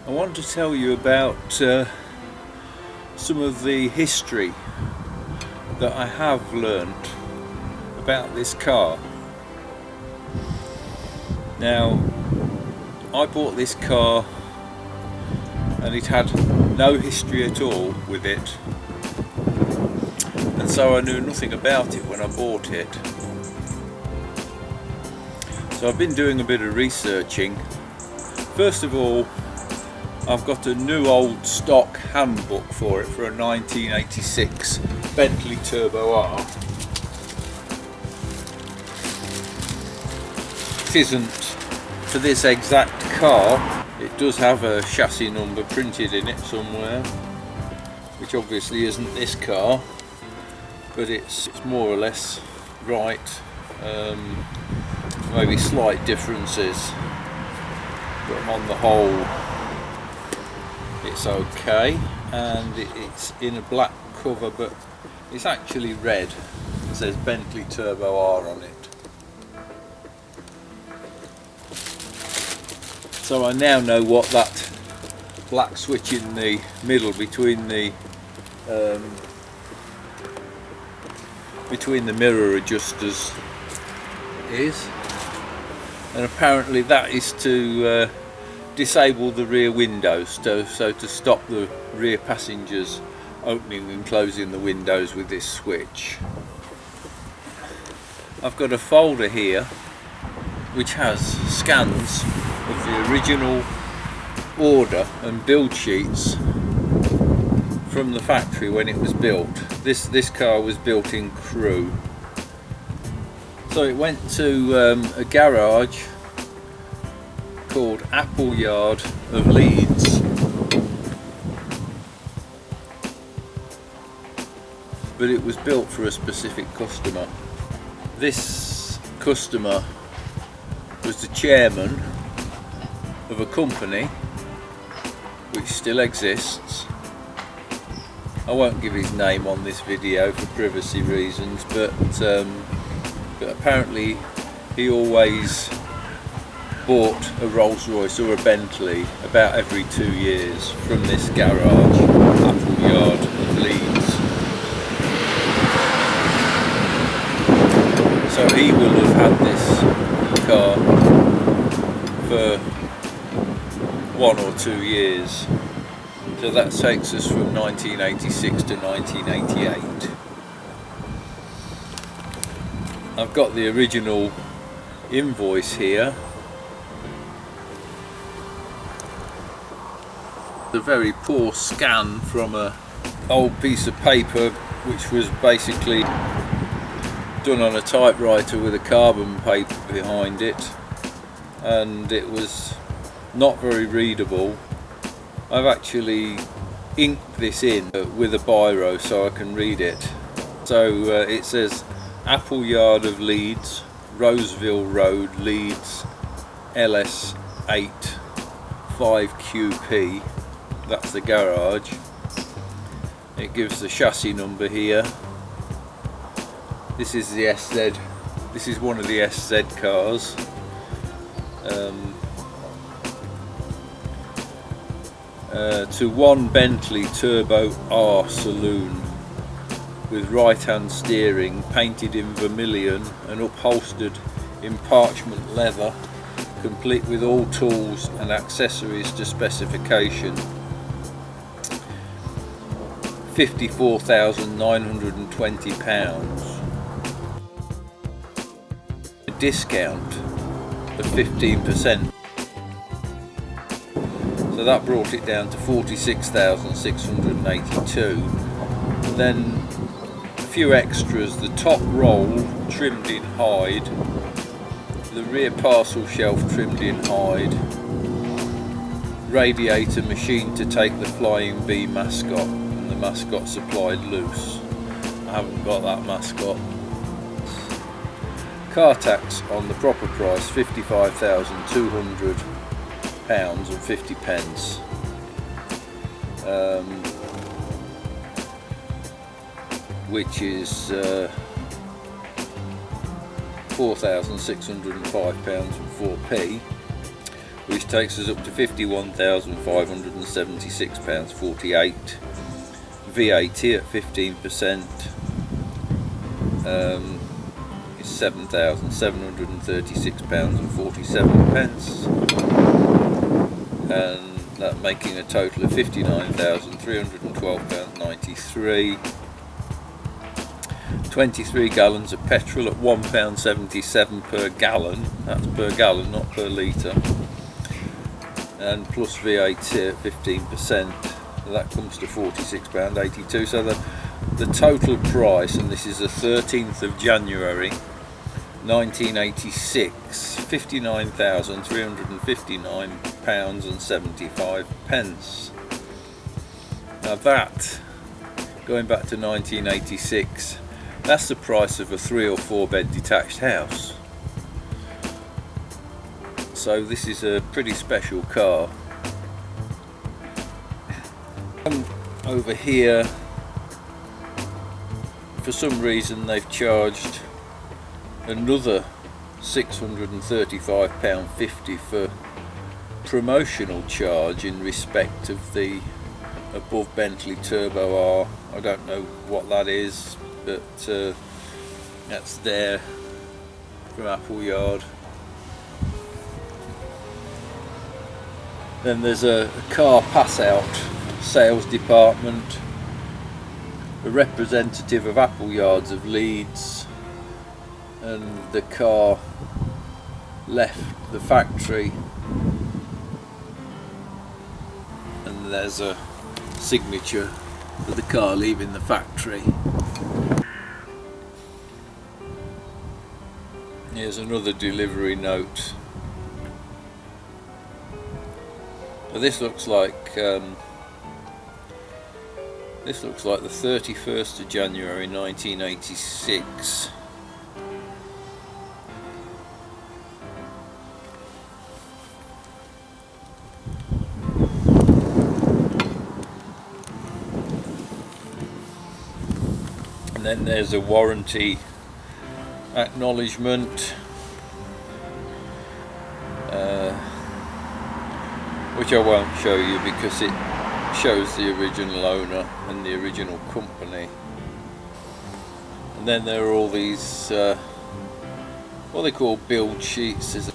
I want to tell you about some of the history that I have learnt about this car. Now, I bought this car and it had no history at all with it, and so I knew nothing about it when I bought it. So I've been doing a bit of researching. First of all, I've got a new old stock handbook for it, for a 1986 Bentley Turbo R. It isn't for this exact car. It does have a chassis number printed in it somewhere, which obviously isn't this car, but it's more or less right. Maybe slight differences, but on the whole it's okay. And it's in a black cover, but it's actually red. It says Bentley Turbo R on it. So I now know what that black switch in the middle between the mirror adjusters is, and apparently that is to disable the rear windows, so to stop the rear passengers opening and closing the windows with this switch. I've got a folder here which has scans of the original order and build sheets from the factory when it was built. This car was built in Crewe. So it went to a garage called Appleyard of Leeds, but it was built for a specific customer. This customer was the chairman of a company which still exists. I won't give his name on this video for privacy reasons, but apparently he always bought a Rolls-Royce or a Bentley about every 2 years from this garage, Appleyard of Leeds. So he will have had this car for 1 or 2 years. So that takes us from 1986 to 1988. I've got the original invoice here. A very poor scan from an old piece of paper which was basically done on a typewriter with a carbon paper behind it, and it was not very readable. I've actually inked this in with a biro so I can read it. So it says Appleyard of Leeds, Roseville Road, Leeds, LS8 5QP. That's the garage. It gives the chassis number here. This is the SZ. This is one of the SZ cars. To 1 Bentley Turbo R saloon with right hand steering, painted in vermilion and upholstered in parchment leather, complete with all tools and accessories to specification. £54,920. A discount of 15%. So that brought it down to 46,682. Then a few extras: the top roll trimmed in hide, the rear parcel shelf trimmed in hide, radiator machine to take the Flying Bee mascot, and the mascot supplied loose. I haven't got that mascot. Car tax on the proper price, £55,200 and 50 pence. Which is £4,605 and 4p. which takes us up to £51,576.48. VAT at 15% is £7,736.47, and that making a total of £59,312.93. 23 gallons of petrol at £1.77 per gallon. That's per gallon, not per litre. And plus VAT at 15%, that comes to £46.82. So the total price, and this is the 13th of January 1986, £59,359.75. Now that, going back to 1986, that's the price of a 3 or 4 bed detached house. So this is a pretty special car. Over here, for some reason they've charged another £635.50 for promotional charge in respect of the above Bentley Turbo R. I don't know what that is, but that's there from Appleyard. Then there's a car pass out sales department. A representative of Appleyards of Leeds, and the car left the factory, and there's a signature for the car leaving the factory. Here's another delivery note. So this looks like the 31st of January 1986. And then there's a warranty acknowledgement, which I won't show you because it shows the original owner and the original company. And then there are all these what they call build sheets. There's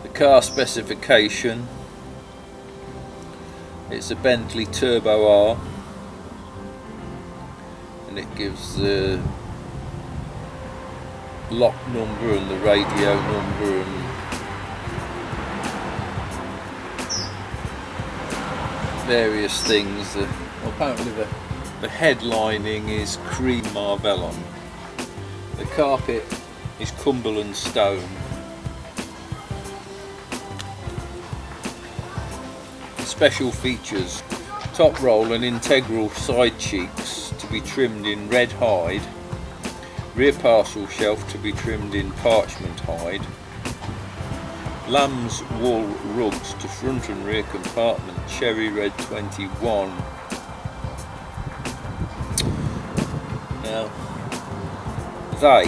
the car specification. It's a Bentley Turbo R, and it gives the lock number and the radio number and various things. Apparently the headlining is cream marvellon. The carpet is Cumberland stone. Special features: top roll and integral side cheeks to be trimmed in red hide, rear parcel shelf to be trimmed in parchment hide, lamb's wool rugs to front and rear compartment cherry red 21. Now they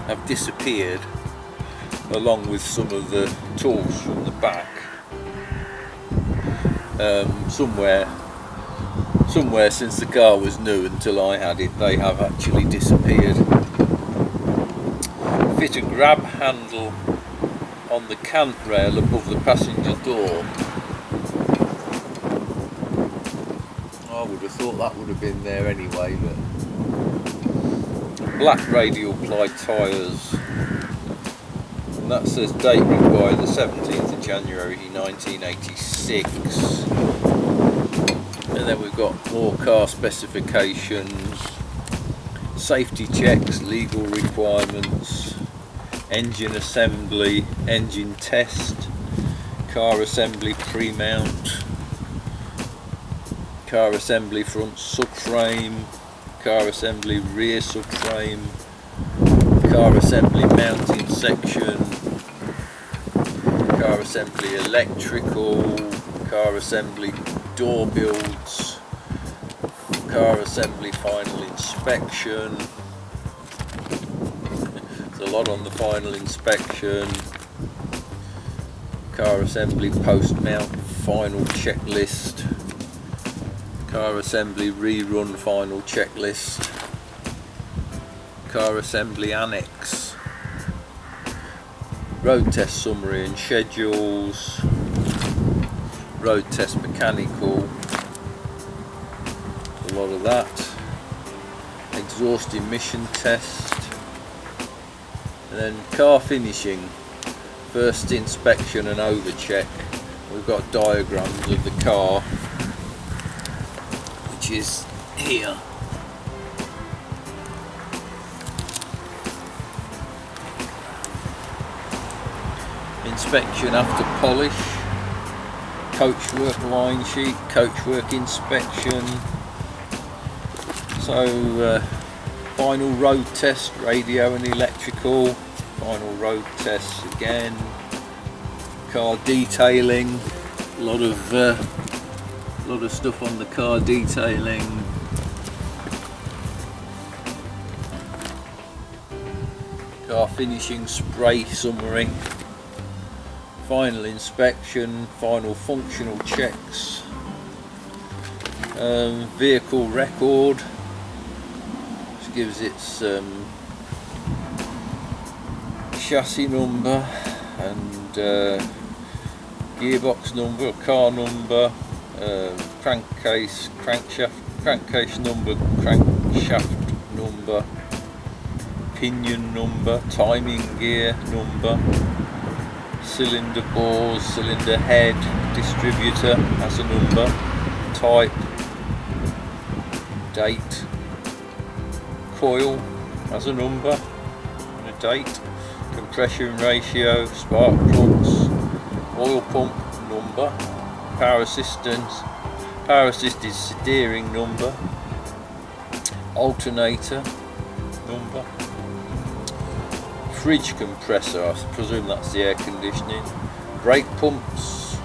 have disappeared along with some of the tools from the back. Somewhere since the car was new until I had it, they have actually disappeared. Fit a grab handle on the cant rail above the passenger door. I would have thought that would have been there anyway, but black radial ply tyres, and that says date required the 17th of January 1986. And then we've got more car specifications, safety checks, legal requirements, engine assembly, engine test, car assembly pre-mount, car assembly front subframe, car assembly rear subframe, car assembly mounting section, car assembly electrical, car assembly door builds, car assembly final inspection. There's a lot on the final inspection. car assembly post mount final checklist, car assembly rerun final checklist, car assembly annex, road test summary and schedules, road test mechanical, a lot of that, exhaust emission test, and then car finishing, first inspection and overcheck. We've got diagrams of the car, which is here. Inspection after polish, coachwork line sheet, coachwork inspection. So final road test, radio and electrical, final road test again, car detailing, a lot of stuff on the car detailing. Car finishing spray summary, final inspection, final functional checks, vehicle record, which gives its chassis number and gearbox number, car number, crankcase number, crankshaft number, pinion number, timing gear number, cylinder bores, cylinder head, distributor as a number, type, date, coil as a number and a date, compression ratio, spark plugs, oil pump number, power assisted steering number, alternator number, fridge compressor, I presume that's the air conditioning, brake pumps,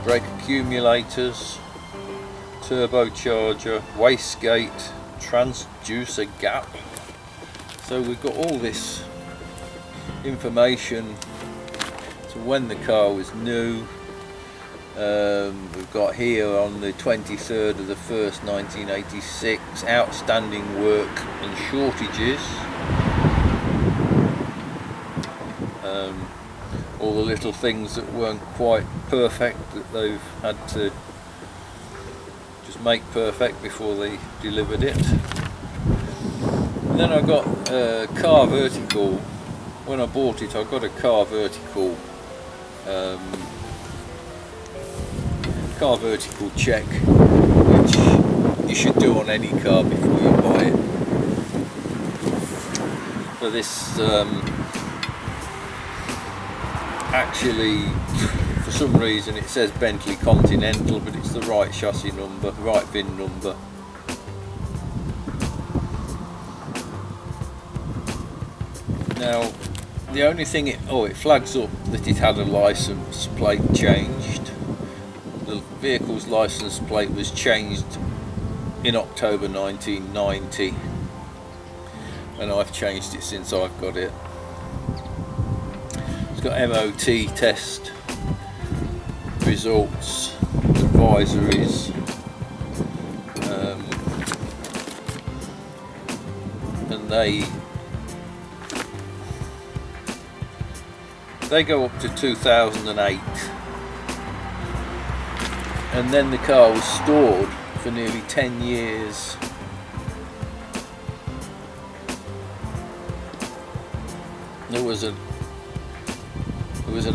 brake accumulators, turbocharger, wastegate, transducer gap. So we've got all this information to when the car was new. We've got here on the 23rd of the 1st 1986 outstanding work and shortages, all the little things that weren't quite perfect that they've had to just make perfect before they delivered it. And then I got car vertical. When I bought it, I got a car vertical check, which you should do on any car before you buy it. So this actually, for some reason it says Bentley Continental, but it's the right chassis number, right VIN number. Now the only thing it flags up that it had a license plate changed. The vehicle's license plate was changed in October 1990, and I've changed it since I've got it. It's got MOT test results, advisories, and they go up to 2008, and then the car was stored for nearly 10 years. There was an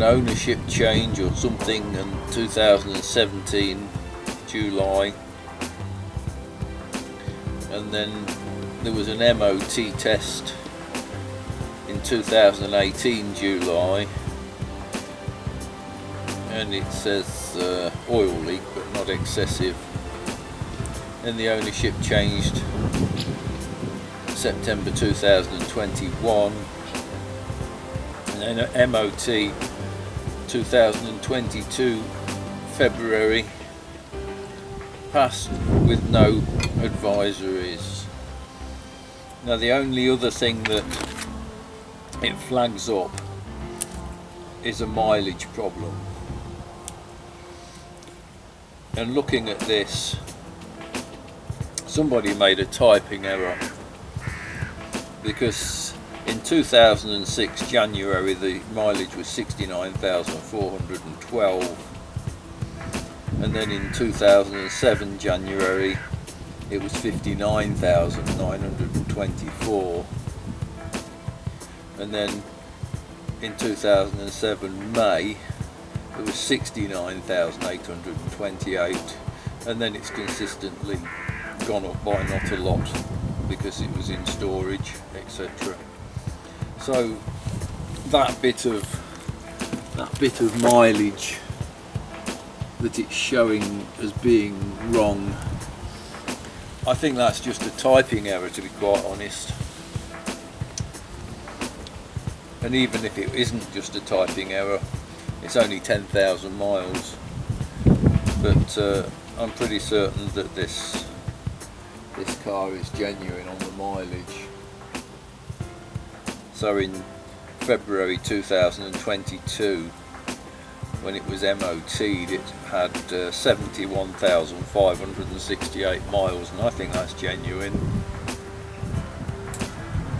ownership change or something in 2017 July, and then there was an MOT test in 2018 July, and it says oil leak but not excessive. Then the ownership changed September 2021, and then MOT 2022 February, passed with no advisories. Now the only other thing that it flags up is a mileage problem. And looking at this, somebody made a typing error, because in 2006 January the mileage was 69,412, and then in 2007 January it was 59,924, and then in 2007 May it was 69,828, and then it's consistently gone up by not a lot because it was in storage, etc. So that bit of mileage that it's showing as being wrong, I think that's just a typing error, to be quite honest. And even if it isn't just a typing error, it's only 10,000 miles, but I'm pretty certain that this car is genuine on the mileage. So in February 2022, when it was MOT'd, it had 71,568 miles, and I think that's genuine.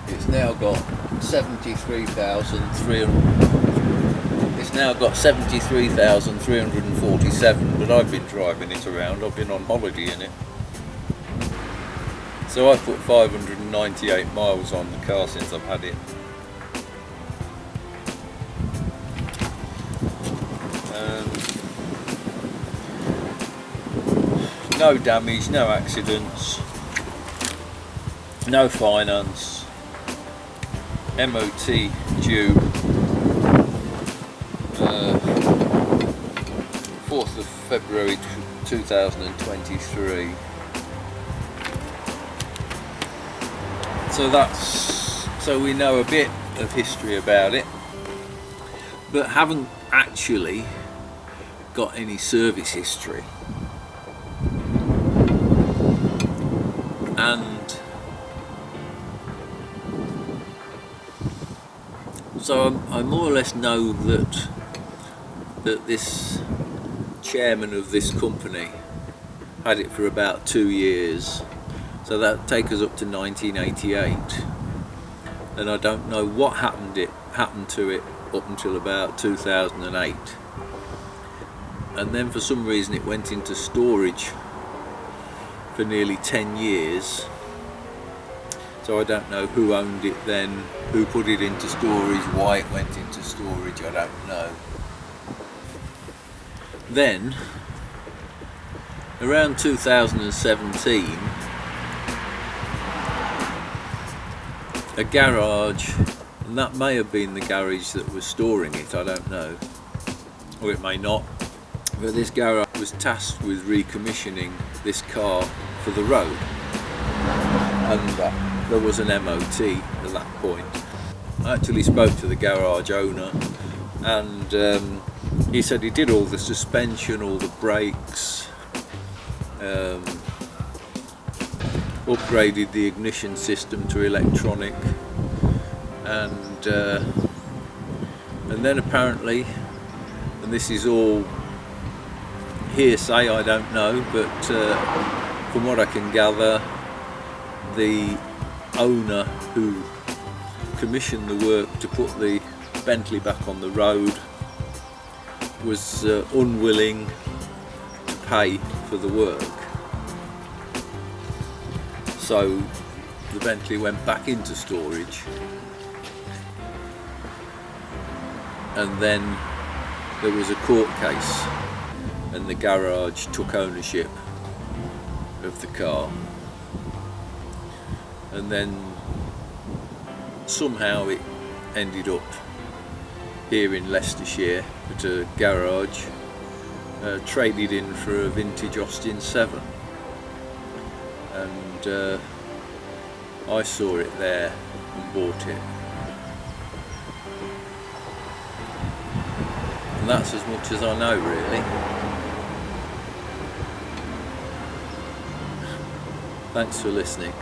It's now got 73,347, but I've been driving it around. I've been on holiday in it. So I've put 598 miles on the car since I've had it. No damage, no accidents, no finance, MOT due 4th of February 2023. So we know a bit of history about it, but haven't actually got any service history. And so I more or less know that this chairman of this company had it for about 2 years, so that takes us up to 1988, and I don't know what happened to it up until about 2008, and then for some reason it went into storage for nearly 10 years. So I don't know who owned it then, who put it into storage, why it went into storage, I don't know. Then around 2017, a garage, and that may have been the garage that was storing it, I don't know, or it may not, but this garage was tasked with recommissioning this car for the road, and there was an MOT at that point. I actually spoke to the garage owner, and he said he did all the suspension, all the brakes, upgraded the ignition system to electronic, and then apparently, and this is all hearsay, I don't know, but from what I can gather, the owner who commissioned the work to put the Bentley back on the road was unwilling to pay for the work. So the Bentley went back into storage, and then there was a court case, and the garage took ownership of the car, and then somehow it ended up here in Leicestershire at a garage, traded in for a vintage Austin 7, and I saw it there and bought it, and that's as much as I know, really. Thanks for listening.